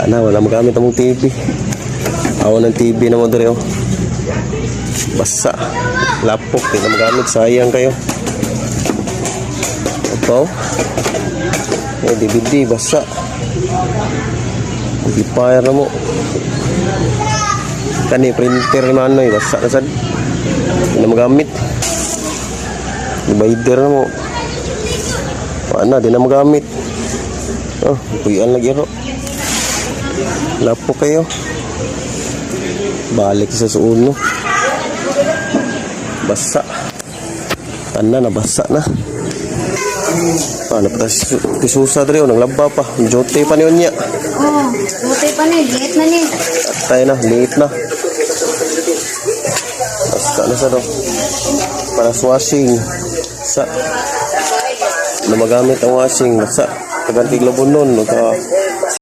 na, wala magamit ang TV. Awan ng TV na mo dere oh. Basa. Lapok, di na magamit. Sayang kayo. Ito. DVD, basa. Amplifier na mo. Kani, printer ni Manoy. Basa na sad. Di na magamit. Divider na mo. Paano, di na magamit. Oh, puyan lagi ro. Lapok kayo. Balik sa suuno. Basa. Tanda na, basa na. Paano pa tisusa dre o, naglaba pa. Jote pa niyon niya. Oh, jote pa ni, liit na ni. Atay na, liit na. Basta na sa do. Para sa washing. Sa na magamit ang washing. Basta. Kaganting labunon.